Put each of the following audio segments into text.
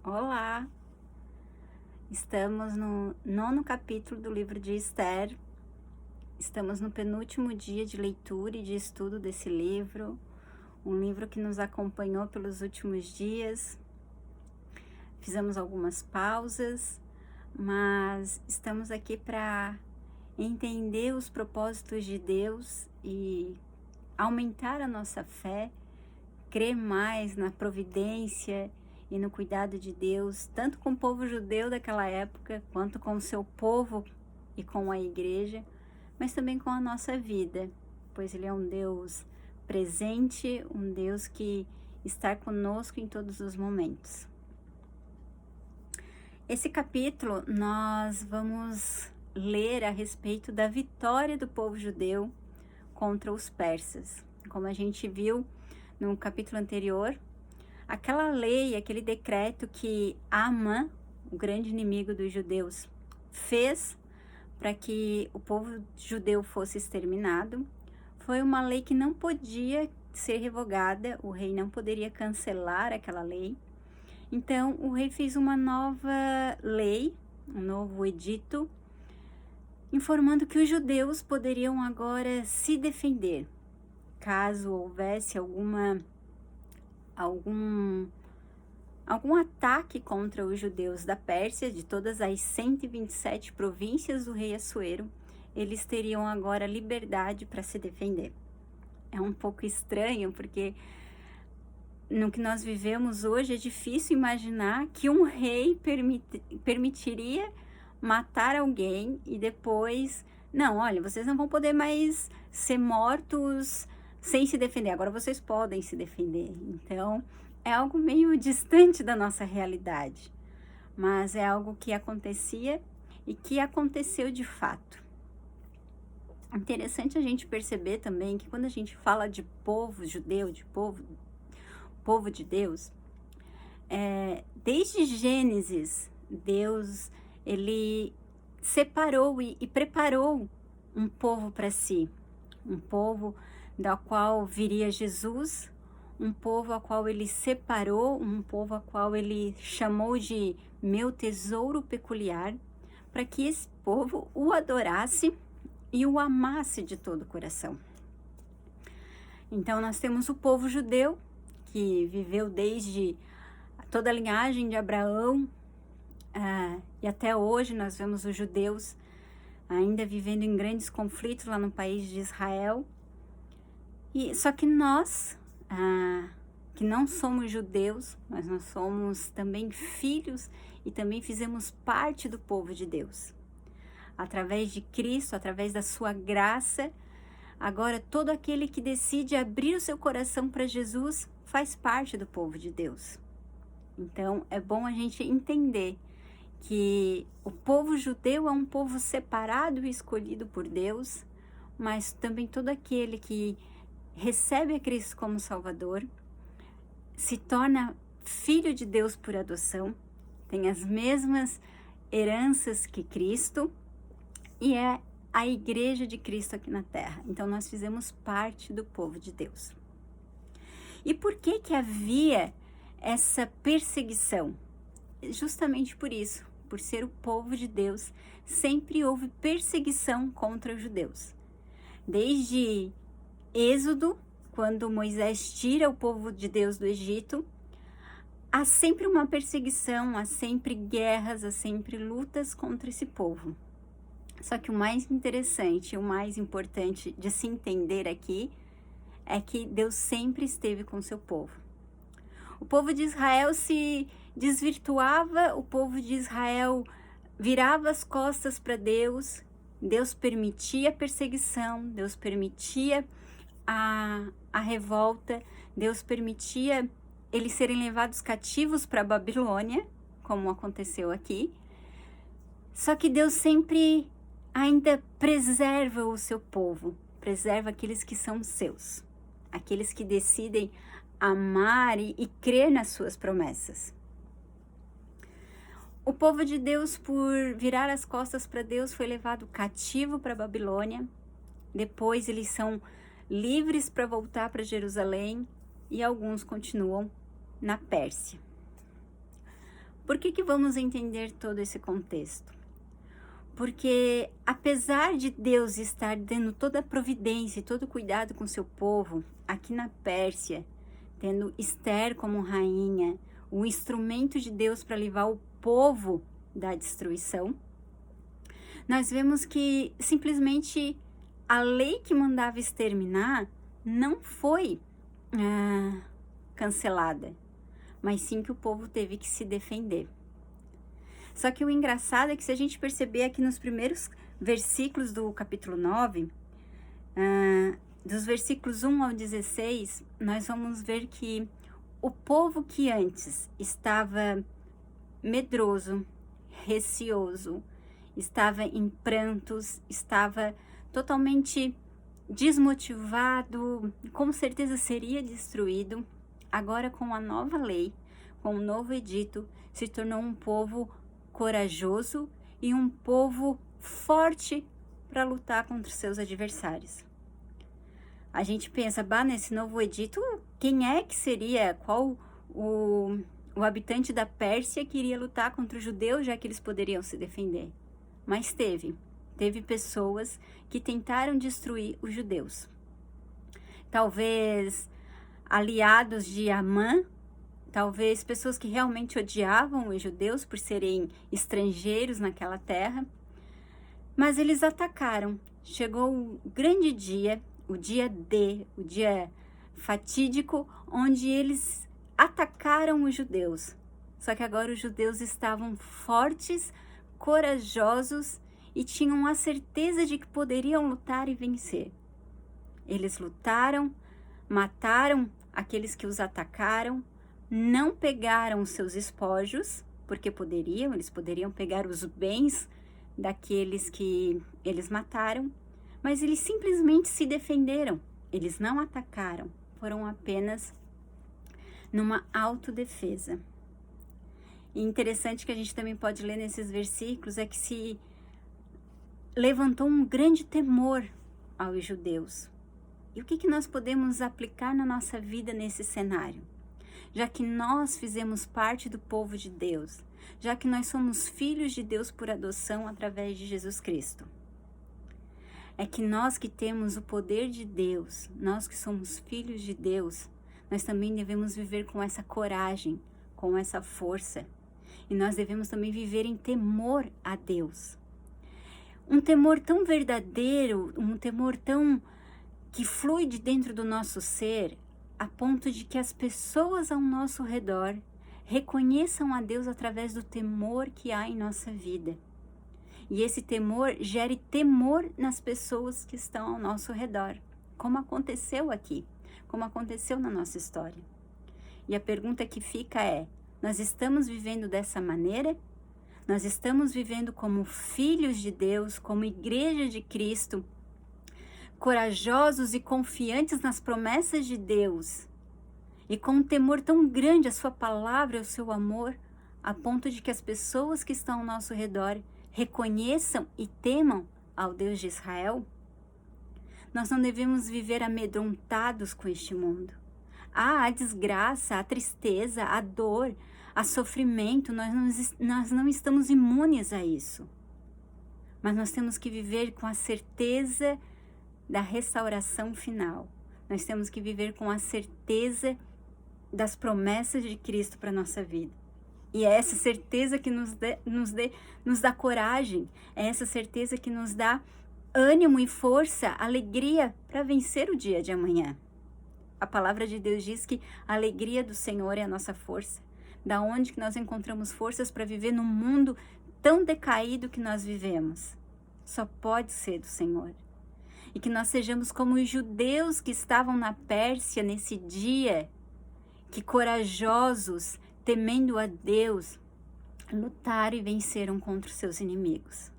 Olá! Estamos no 9º capítulo do livro de Esther. Estamos no penúltimo dia de leitura e de estudo desse livro, um livro que nos acompanhou pelos últimos dias. Fizemos algumas pausas, mas estamos aqui para entender os propósitos de Deus e aumentar a nossa fé, crer mais na providência e no cuidado de Deus, tanto com o povo judeu daquela época, quanto com o seu povo e com a igreja, mas também com a nossa vida, pois Ele é um Deus presente, um Deus que está conosco em todos os momentos. Esse capítulo nós vamos ler a respeito da vitória do povo judeu contra os persas. Como a gente viu no capítulo anterior, aquela lei, aquele decreto que Amã, o grande inimigo dos judeus, fez para que o povo judeu fosse exterminado, foi uma lei que não podia ser revogada, o rei não poderia cancelar aquela lei. Então, o rei fez uma nova lei, um novo edito, informando que os judeus poderiam agora se defender, caso houvesse algum ataque contra os judeus da Pérsia, de todas as 127 províncias do rei Assuero, eles teriam agora liberdade para se defender. É um pouco estranho, porque no que nós vivemos hoje é difícil imaginar que um rei permitiria matar alguém e depois, não, olha, vocês não vão poder mais ser mortos sem se defender, agora vocês podem se defender. Então, é algo meio distante da nossa realidade, mas é algo que acontecia e que aconteceu de fato. Interessante a gente perceber também que quando a gente fala de povo judeu, de povo de Deus, desde Gênesis, Deus, ele separou e preparou um povo para si, um povo da qual viria Jesus, um povo a qual ele separou, um povo a qual ele chamou de meu tesouro peculiar, para que esse povo o adorasse e o amasse de todo o coração. Então nós temos o povo judeu, que viveu desde toda a linhagem de Abraão, e até hoje nós vemos os judeus ainda vivendo em grandes conflitos lá no país de Israel. Só que nós, que não somos judeus, mas nós somos também filhos e também fizemos parte do povo de Deus. Através de Cristo, através da sua graça, agora todo aquele que decide abrir o seu coração para Jesus faz parte do povo de Deus. Então é bom a gente entender que o povo judeu é um povo separado e escolhido por Deus, mas também todo aquele que recebe a Cristo como Salvador, se torna filho de Deus por adoção, tem as mesmas heranças que Cristo e é a igreja de Cristo aqui na terra. Então nós fizemos parte do povo de Deus. E por que havia essa perseguição? Justamente por isso, por ser o povo de Deus, sempre houve perseguição contra os judeus. Desde Êxodo, quando Moisés tira o povo de Deus do Egito, há sempre uma perseguição, há sempre guerras, há sempre lutas contra esse povo. Só que o mais interessante, o mais importante de se entender aqui, é que Deus sempre esteve com o seu povo. O povo de Israel se desvirtuava, o povo de Israel virava as costas para Deus, Deus permitia a perseguição, Deus permitia a revolta, Deus permitia eles serem levados cativos para a Babilônia, como aconteceu aqui. Só que Deus sempre ainda preserva o seu povo, preserva aqueles que são seus, aqueles que decidem amar e crer nas suas promessas. O povo de Deus, por virar as costas para Deus, foi levado cativo para a Babilônia. Depois eles são livres para voltar para Jerusalém e alguns continuam na Pérsia. Por que vamos entender todo esse contexto? Porque apesar de Deus estar dando toda a providência e todo o cuidado com seu povo, aqui na Pérsia, tendo Ester como rainha, o instrumento de Deus para livrar o povo da destruição, nós vemos que simplesmente a lei que mandava exterminar não foi cancelada, mas sim que o povo teve que se defender. Só que o engraçado é que se a gente perceber aqui nos primeiros versículos do capítulo 9, dos versículos 1 ao 16, nós vamos ver que o povo que antes estava medroso, receoso, estava em prantos, estava totalmente desmotivado, com certeza seria destruído, agora com a nova lei, com o novo edito, se tornou um povo corajoso e um povo forte para lutar contra os seus adversários. A gente pensa, nesse novo edito, quem é que seria, qual o habitante da Pérsia que iria lutar contra os judeus, já que eles poderiam se defender? Mas teve pessoas que tentaram destruir os judeus. Talvez aliados de Amã, talvez pessoas que realmente odiavam os judeus por serem estrangeiros naquela terra, mas eles atacaram. Chegou um grande dia, o dia D, o dia fatídico, onde eles atacaram os judeus. Só que agora os judeus estavam fortes, corajosos e tinham a certeza de que poderiam lutar e vencer. Eles lutaram, mataram aqueles que os atacaram, não pegaram os seus espojos, porque eles poderiam pegar os bens daqueles que eles mataram, mas eles simplesmente se defenderam, eles não atacaram, foram apenas numa autodefesa. E interessante que a gente também pode ler nesses versículos é que se levantou um grande temor aos judeus. E o que nós podemos aplicar na nossa vida nesse cenário? Já que nós fizemos parte do povo de Deus, já que nós somos filhos de Deus por adoção através de Jesus Cristo. É que nós que temos o poder de Deus, nós que somos filhos de Deus, nós também devemos viver com essa coragem, com essa força. E nós devemos também viver em temor a Deus. Um temor tão verdadeiro, um temor tão que flui de dentro do nosso ser, a ponto de que as pessoas ao nosso redor reconheçam a Deus através do temor que há em nossa vida. E esse temor gere temor nas pessoas que estão ao nosso redor, como aconteceu aqui, como aconteceu na nossa história. E a pergunta que fica é, nós estamos vivendo dessa maneira? Nós estamos vivendo como filhos de Deus, como igreja de Cristo, corajosos e confiantes nas promessas de Deus, e com um temor tão grande à sua palavra e ao seu amor, a ponto de que as pessoas que estão ao nosso redor reconheçam e temam ao Deus de Israel? Nós não devemos viver amedrontados com este mundo. A desgraça, a tristeza, a dor, a sofrimento, nós não estamos imunes a isso. Mas nós temos que viver com a certeza da restauração final. Nós temos que viver com a certeza das promessas de Cristo para a nossa vida. E é essa certeza que nos dá coragem, é essa certeza que nos dá ânimo e força, alegria para vencer o dia de amanhã. A palavra de Deus diz que a alegria do Senhor é a nossa força. Da onde que nós encontramos forças para viver num mundo tão decaído que nós vivemos? Só pode ser do Senhor. E que nós sejamos como os judeus que estavam na Pérsia nesse dia, que corajosos, temendo a Deus, lutaram e venceram contra os seus inimigos.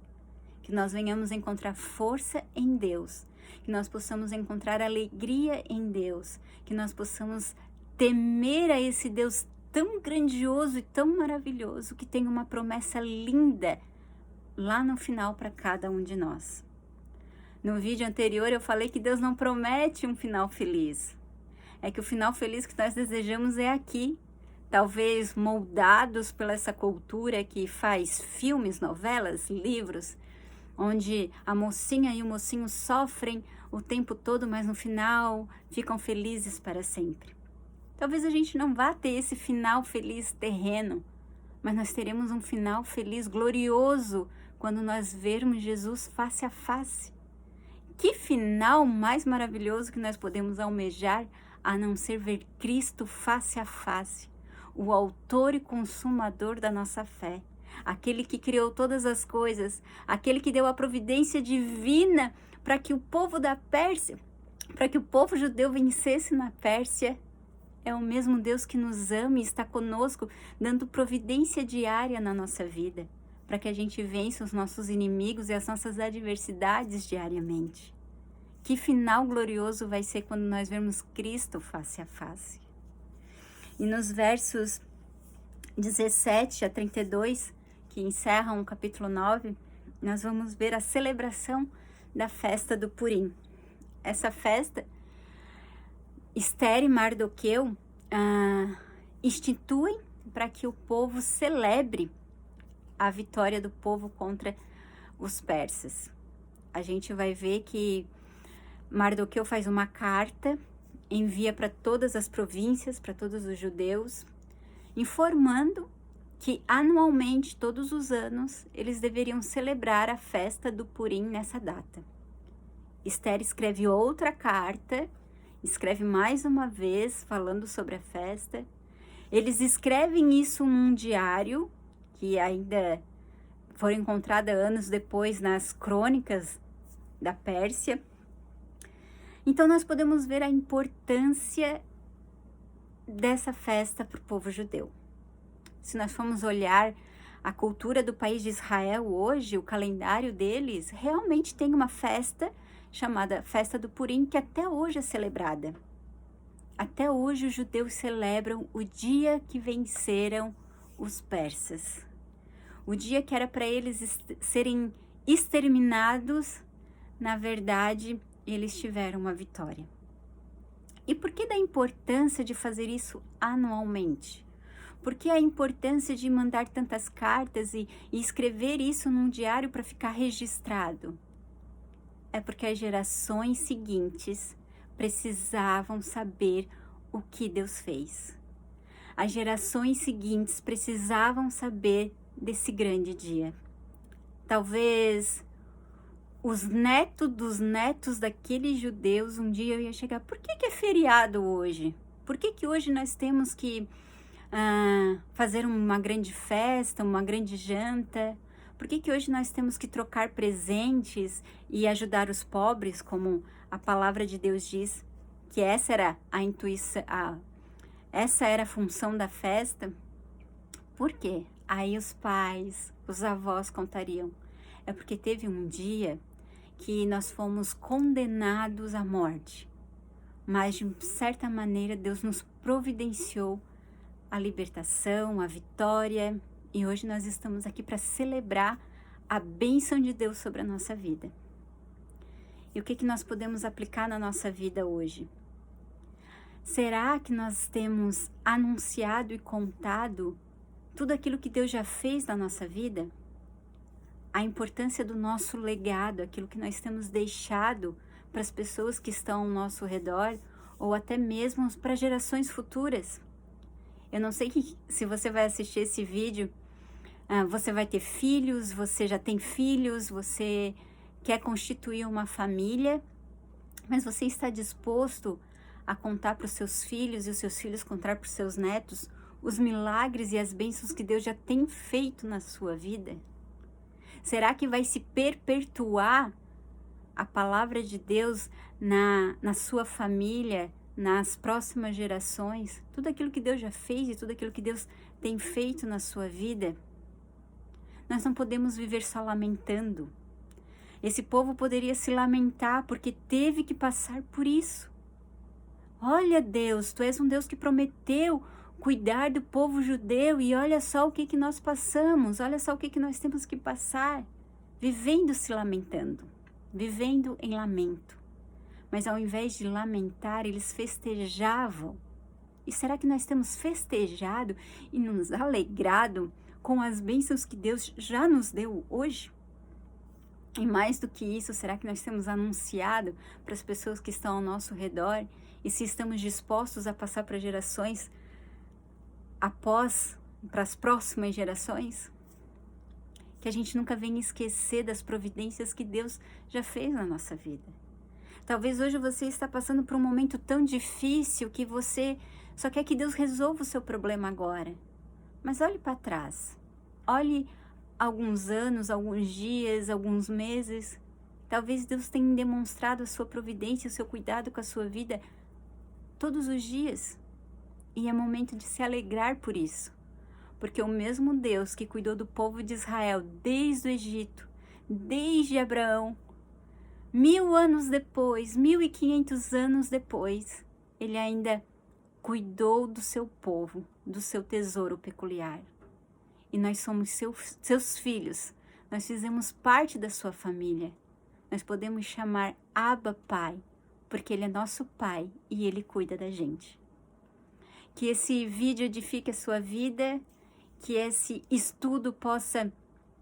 Que nós venhamos encontrar força em Deus, que nós possamos encontrar alegria em Deus, que nós possamos temer a esse Deus tão grandioso e tão maravilhoso, que tem uma promessa linda lá no final para cada um de nós. No vídeo anterior eu falei que Deus não promete um final feliz. É que o final feliz que nós desejamos é aqui, talvez moldados pela essa cultura que faz filmes, novelas, livros, onde a mocinha e o mocinho sofrem o tempo todo, mas no final ficam felizes para sempre. Talvez a gente não vá ter esse final feliz terreno, mas nós teremos um final feliz, glorioso, quando nós vermos Jesus face a face. Que final mais maravilhoso que nós podemos almejar, a não ser ver Cristo face a face, o autor e consumador da nossa fé, aquele que criou todas as coisas, aquele que deu a providência divina para que o povo da Pérsia, para que o povo judeu vencesse na Pérsia. É o mesmo Deus que nos ama e está conosco, dando providência diária na nossa vida, para que a gente vença os nossos inimigos e as nossas adversidades diariamente. Que final glorioso vai ser quando nós vermos Cristo face a face. E nos versos 17 a 32, que encerram o capítulo 9, nós vamos ver a celebração da festa do Purim. Essa festa, Esther e Mardoqueu instituem para que o povo celebre a vitória do povo contra os persas. A gente vai ver que Mardoqueu faz uma carta, envia para todas as províncias, para todos os judeus, informando que anualmente, todos os anos, eles deveriam celebrar a festa do Purim nessa data. Esther escreve outra carta, escreve mais uma vez falando sobre a festa. Eles escrevem isso num diário, que ainda foram encontradas anos depois nas crônicas da Pérsia. Então nós podemos ver a importância dessa festa para o povo judeu. Se nós formos olhar a cultura do país de Israel hoje, o calendário deles realmente tem uma festa chamada Festa do Purim, que até hoje é celebrada. Até hoje os judeus celebram o dia que venceram os persas. O dia que era para eles serem exterminados, na verdade, eles tiveram uma vitória. E por que da importância de fazer isso anualmente? Por que a importância de mandar tantas cartas e escrever isso num diário para ficar registrado? É porque as gerações seguintes precisavam saber o que Deus fez. As gerações seguintes precisavam saber desse grande dia. Talvez os netos dos netos daqueles judeus, um dia eu ia chegar, por que é feriado hoje? Por que hoje nós temos que fazer uma grande festa, uma grande janta? Por que hoje nós temos que trocar presentes e ajudar os pobres, como a palavra de Deus diz, que essa era a intuição, essa era a função da festa? Por quê? Aí os pais, os avós contariam. É porque teve um dia que nós fomos condenados à morte, mas de certa maneira Deus nos providenciou a libertação, a vitória, e hoje nós estamos aqui para celebrar a bênção de Deus sobre a nossa vida. E o que nós podemos aplicar na nossa vida hoje? Será que nós temos anunciado e contado tudo aquilo que Deus já fez na nossa vida? A importância do nosso legado, aquilo que nós temos deixado para as pessoas que estão ao nosso redor, ou até mesmo para gerações futuras. Eu não sei se você vai assistir esse vídeo, você vai ter filhos, você já tem filhos, você quer constituir uma família, mas você está disposto a contar para os seus filhos e os seus filhos contar para os seus netos os milagres e as bênçãos que Deus já tem feito na sua vida? Será que vai se perpetuar a palavra de Deus na sua família, nas próximas gerações? Tudo aquilo que Deus já fez e tudo aquilo que Deus tem feito na sua vida? Nós não podemos viver só lamentando. Esse povo poderia se lamentar porque teve que passar por isso. Olha, Deus, Tu és um Deus que prometeu cuidar do povo judeu e olha só o que nós passamos, olha só o que nós temos que passar, vivendo se lamentando, vivendo em lamento. Mas ao invés de lamentar, eles festejavam. E será que nós temos festejado e nos alegrado com as bênçãos que Deus já nos deu hoje? E mais do que isso, será que nós temos anunciado para as pessoas que estão ao nosso redor? E se estamos dispostos a passar para gerações após, para as próximas gerações? Que a gente nunca venha esquecer das providências que Deus já fez na nossa vida. Talvez hoje você está passando por um momento tão difícil que você só quer que Deus resolva o seu problema agora. Mas olhe para trás. Olhe alguns anos, alguns dias, alguns meses. Talvez Deus tenha demonstrado a sua providência, o seu cuidado com a sua vida todos os dias. E é momento de se alegrar por isso. Porque o mesmo Deus que cuidou do povo de Israel desde o Egito, desde Abraão, 1000 anos depois, 1500 anos depois, Ele ainda cuidou do seu povo, do seu tesouro peculiar. E nós somos seus filhos, nós fizemos parte da sua família. Nós podemos chamar Abba Pai, porque Ele é nosso Pai e Ele cuida da gente. Que esse vídeo edifique a sua vida, que esse estudo possa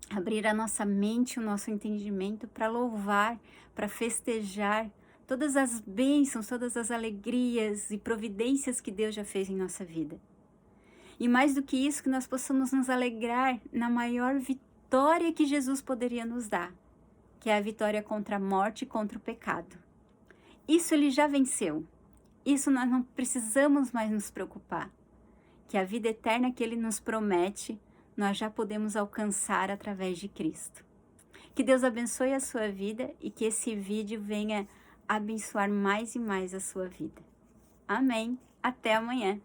abrir a nossa mente, o nosso entendimento para louvar, para festejar todas as bênçãos, todas as alegrias e providências que Deus já fez em nossa vida. E mais do que isso, que nós possamos nos alegrar na maior vitória que Jesus poderia nos dar, que é a vitória contra a morte e contra o pecado. Isso Ele já venceu. Isso nós não precisamos mais nos preocupar. Que a vida eterna que Ele nos promete, nós já podemos alcançar através de Cristo. Que Deus abençoe a sua vida e que esse vídeo venha abençoar mais e mais a sua vida. Amém. Até amanhã.